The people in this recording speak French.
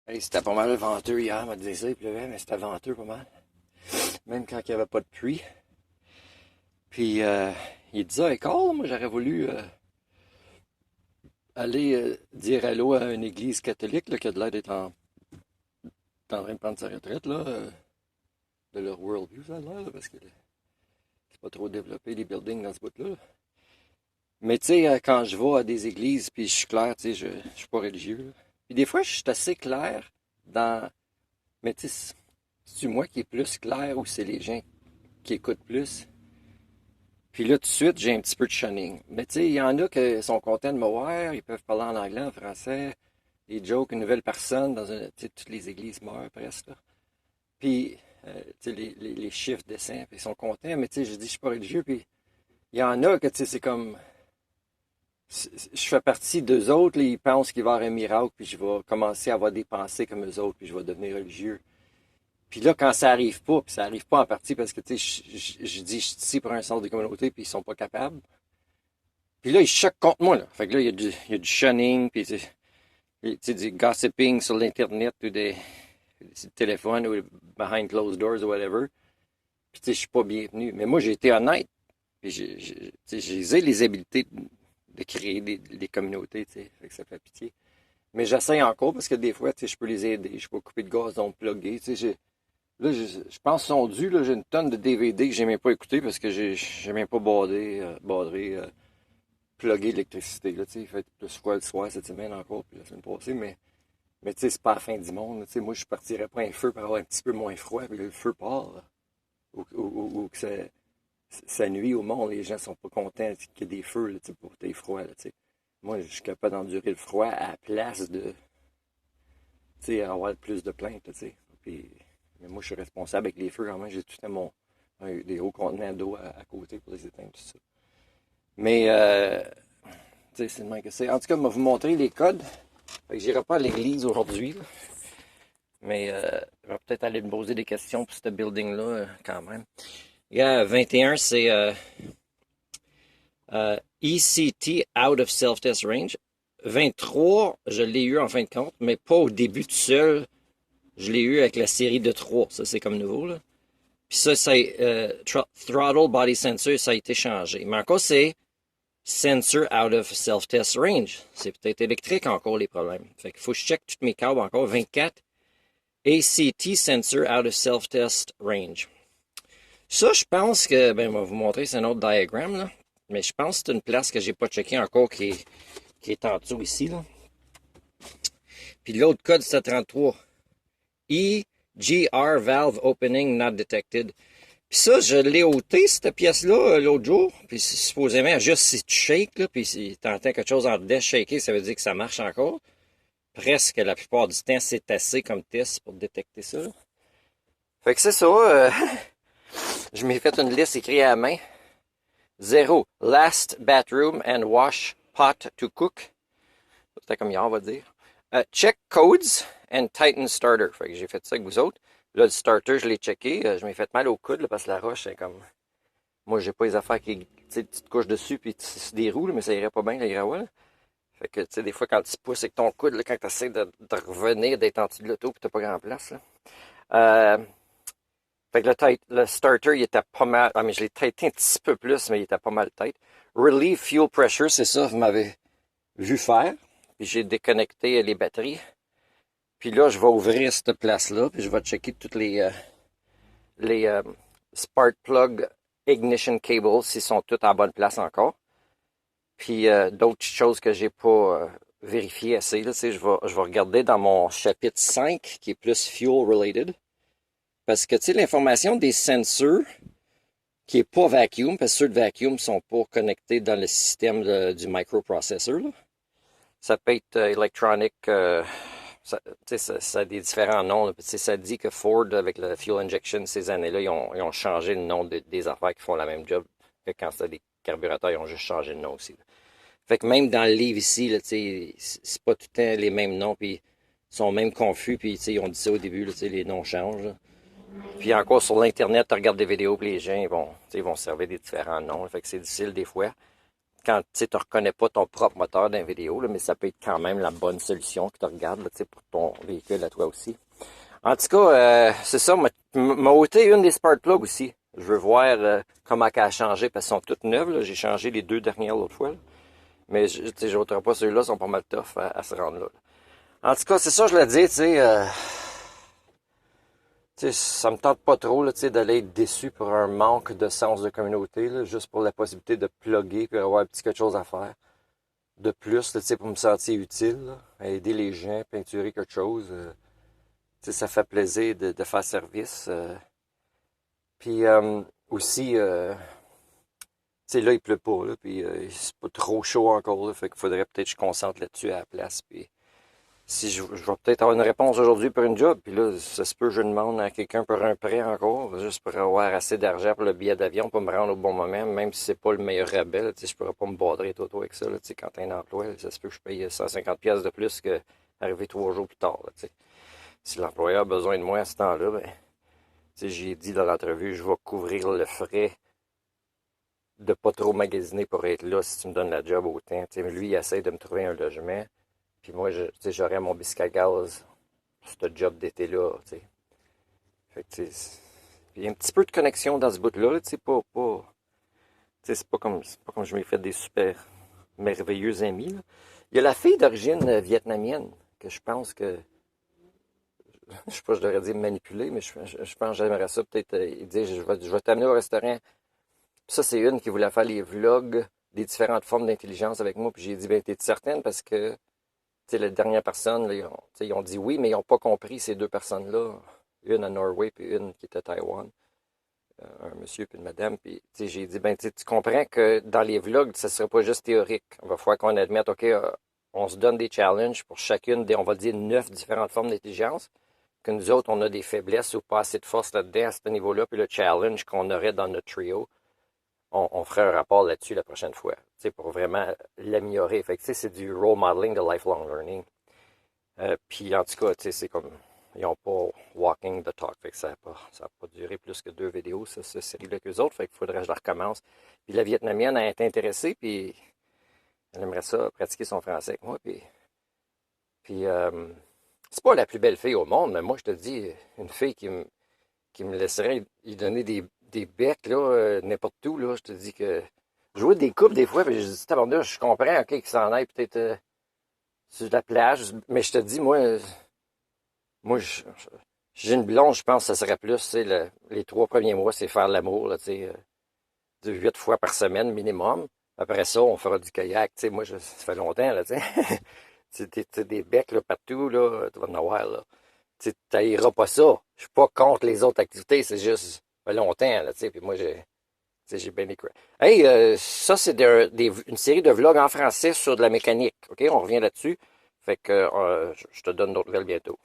Hey, c'était pas mal venteux hier, m'a dit ça, il pleuvait, mais c'était venteux pas mal. Même quand il n'y avait pas de pluie. Puis il disait, hey, Carl, moi j'aurais voulu aller dire allô à une église catholique là, qui a de l'air d'être en train de prendre sa retraite, là, de leur worldview, ça a l'air, là, parce que c'est pas trop développé les buildings dans ce bout-là. Là. Mais tu sais, quand je vais à des églises, puis je suis clair, tu sais, je suis pas religieux. Là. Puis des fois, je suis assez clair dans. Mais tu sais, c'est-tu moi qui est plus clair ou c'est les gens qui écoutent plus? Puis là, tout de suite, j'ai un petit peu de shunning. Mais tu sais, il y en a qui sont contents de me voir, ils peuvent parler en anglais, en français, des jokes, une nouvelle personne, dans une, tu sais, toutes les églises meurent presque, là. Puis, tu sais, les chiffres descendent, puis ils sont contents, mais tu sais, je dis, je suis pas religieux, puis il y en a que, tu sais, c'est comme, je fais partie d'eux autres, là, ils pensent qu'il va y avoir un miracle, puis je vais commencer à avoir des pensées comme eux autres, puis je vais devenir religieux. Puis là, quand ça arrive pas, puis ça arrive pas en partie parce que, tu sais, je dis, je suis ici pour un centre de communauté, puis ils sont pas capables. Puis là, ils choquent contre moi, là. Fait que là, il y a du shunning, puis tu sais, du gossiping sur l'Internet ou des téléphones ou behind closed doors ou whatever. Puis tu sais, je suis pas bienvenu. Mais moi, j'ai été honnête. Puis tu sais, j'ai les habiletés de créer des communautés, tu sais. Fait que ça fait pitié. Mais j'essaie encore parce que des fois, tu sais, je peux les aider. Je peux couper de gazon, plugger, tu sais. Là, je pense qu'ils sont dus, là. J'ai une tonne de DVD que j'ai même pas écouté parce que j'ai même pas badré plugger l'électricité. Là, il fait plus froid le soir cette semaine encore, puis la semaine passée, mais tu sais, c'est pas la fin du monde. Là, moi, je partirais pas un feu pour avoir un petit peu moins froid, puis le feu part. Là, ou que ça nuit au monde, les gens sont pas contents qu'il y ait des feux là, pour tes froid. Là, moi, je suis capable d'endurer le froid à la place de avoir plus de plaintes. Là, puis, mais moi, je suis responsable avec les feux quand même. J'ai tout à des gros contenants d'eau à côté pour les éteindre, tout ça. Mais c'est le même que c'est. En tout cas, je vais vous montrer les codes. Fait que j'irai pas à l'église aujourd'hui, mais je vais peut-être aller me poser des questions pour ce building-là quand même. Il y a 21, c'est ECT Out of Self-Test Range. 23, je l'ai eu en fin de compte, mais pas au début tout seul. Je l'ai eu avec la série de 3. Ça, c'est comme nouveau, là. Puis ça, c'est Throttle Body Sensor, ça a été changé. Mais encore, c'est Sensor out of self-test range. C'est peut-être électrique encore les problèmes. Fait qu'il faut que je check tous mes câbles encore. 24. ACT Sensor out of self-test range. Ça, je pense que, ben, je vais vous montrer, c'est un autre diagramme, là. Mais je pense que c'est une place que j'ai pas checké encore qui est en dessous ici, là. Puis l'autre code, c'est 33. EGR valve opening not detected. Puis ça, je l'ai ôté, cette pièce-là, l'autre jour. Puis supposément, juste si tu shakes, là, puis si tu entends quelque chose en dedans shaker, ça veut dire que ça marche encore. Presque la plupart du temps, c'est assez comme test pour détecter ça. Là. Fait que c'est ça. Je m'ai fait une liste écrite à la main. 0. Last bathroom and wash pot to cook. C'était comme hier, on va dire. Check codes and tighten starter. Fait que j'ai fait ça avec vous autres. Là, le starter, je l'ai checké. Je m'ai fait mal au coude là, parce que la roche, c'est comme... Moi, j'ai pas les affaires qui... Tu sais, tu te couches dessus puis tu se déroules, mais ça irait pas bien, la gravole. Fait que, tu sais, des fois, quand tu pousses avec ton coude, là, quand tu essaies de revenir, d'être en dessous de l'auto puis t'as pas grand place, là. Fait que le starter, il était pas mal... Ah, mais je l'ai tighté un petit peu plus, mais il était pas mal tight. Relieve fuel pressure, c'est ça, vous m'avez vu faire. Puis j'ai déconnecté les batteries. Puis là, je vais ouvrir cette place-là, puis je vais checker toutes les spark plug ignition cables, s'ils sont tous en bonne place encore. Puis d'autres choses que j'ai pas vérifiées assez, là, je vais regarder dans mon chapitre 5, qui est plus fuel related. Parce que, tu sais, l'information des sensors, qui est pas vacuum, parce que ceux de vacuum sont pas connectés dans le système du microprocessor, là. Ça peut être electronic... ça a des différents noms. Là. Ça dit que Ford, avec le fuel injection, ces années-là, ils ont changé le nom des affaires qui font la même job que quand c'était des carburateurs, ils ont juste changé le nom aussi. Là. Fait que même dans le livre ici, là, c'est pas tout le temps les mêmes noms, puis ils sont même confus, puis ils ont dit ça au début, là, les noms changent. Là. Puis encore sur l'Internet, tu regardes des vidéos, puis les gens ils vont servir des différents noms. Là. Fait que c'est difficile des fois. quand tu ne reconnais pas ton propre moteur dans la vidéo, là, mais ça peut être quand même la bonne solution que tu regardes là, pour ton véhicule à toi aussi. En tout cas, c'est ça, m'a ôté une des spark plugs aussi. Je veux voir comment elle a changé, parce qu'elles sont toutes neuves. Là. J'ai changé les 2 dernières l'autre fois. Là. Mais je n'ôterai pas ceux-là, ils sont pas mal tough à se rendre là. En tout cas, c'est ça, je l'ai dit, ça me tente pas trop d'aller être déçu pour un manque de sens de communauté, là, juste pour la possibilité de plugger et avoir un petit quelque chose à faire. De plus, là, pour me sentir utile, là, à aider les gens, peinturer quelque chose. Ça fait plaisir de faire service. Puis aussi, là, il pleut pas, là, puis c'est pas trop chaud encore, là, fait qu'il faudrait peut-être que je concentre là-dessus à la place. Puis si je vais peut-être avoir une réponse aujourd'hui pour une job, puis là, ça se peut, je demande à quelqu'un pour un prêt encore, juste pour avoir assez d'argent pour le billet d'avion, pour me rendre au bon moment, même si c'est pas le meilleur rabais, là, je pourrais pas me badrer tout avec ça, là, quand t'as un emploi, là, ça se peut que je paye 150$ de plus que arriver 3 jours plus tard, là, si l'employeur a besoin de moi à ce temps-là, ben, j'ai dit dans l'entrevue, je vais couvrir le frais de pas trop magasiner pour être là si tu me donnes la job autant. Lui, il essaie de me trouver un logement. Puis moi, j'aurais mon biscuit à gaz, ce job d'été-là. Fait que, il y a un petit peu de connexion dans ce bout-là. C'est pas comme je m'ai fait des super merveilleux amis. Là. Il y a la fille d'origine vietnamienne que je pense que je sais pas, je devrais dire manipuler, mais je pense que j'aimerais ça peut-être dire je vais t'amener au restaurant. Puis ça, c'est une qui voulait faire les vlogs des différentes formes d'intelligence avec moi. Puis j'ai dit, ben, t'es certaine parce que la dernière personne, là, ils ont dit oui, mais ils n'ont pas compris ces 2 personnes-là. Une à Norway, puis une qui était à Taïwan. Un monsieur puis une madame. Puis j'ai dit, ben, tu comprends que dans les vlogs, ça ne sera pas juste théorique. Il va falloir qu'on admette, OK, on se donne des challenges pour chacune des, on va dire, 9 différentes formes d'intelligence. Que nous autres, on a des faiblesses ou pas assez de force là-dedans à ce niveau-là, puis le challenge qu'on aurait dans notre trio, on ferait un rapport là-dessus la prochaine fois, pour vraiment l'améliorer. Fait que c'est du role modeling de lifelong learning. Puis en tout cas, c'est comme, ils n'ont pas walking the talk, fait que ça n'a pas duré plus que 2 vidéos, ça, cette série-là qu'eux autres, fait qu'il faudrait que je la recommence. Puis la Vietnamienne a été intéressée, puis elle aimerait ça pratiquer son français avec moi, puis c'est pas la plus belle fille au monde, mais moi, je te dis, une fille qui me laisserait y donner des becs, là, n'importe où, là, je te dis que... Jouer des coupes, des fois, puis je dis, tabarnouche, je comprends, OK, qu'ils s'en aillent peut-être sur la plage, mais je te dis, moi, j'ai une blonde, je pense que ça serait plus, les 3 premiers mois, c'est faire l'amour, là, de 8 fois par semaine minimum. Après ça, on fera du kayak, moi, ça fait longtemps, là, t'as des becs, là, partout, là, tu vas en avoir, là. Tu n'haïras pas ça. Je suis pas contre les autres activités, c'est juste, ça fait longtemps, là, puis moi, j'ai bien écrit. Hey, ça, c'est une série de vlogs en français sur de la mécanique, OK? On revient là-dessus. Fait que je te donne d'autres nouvelles bientôt.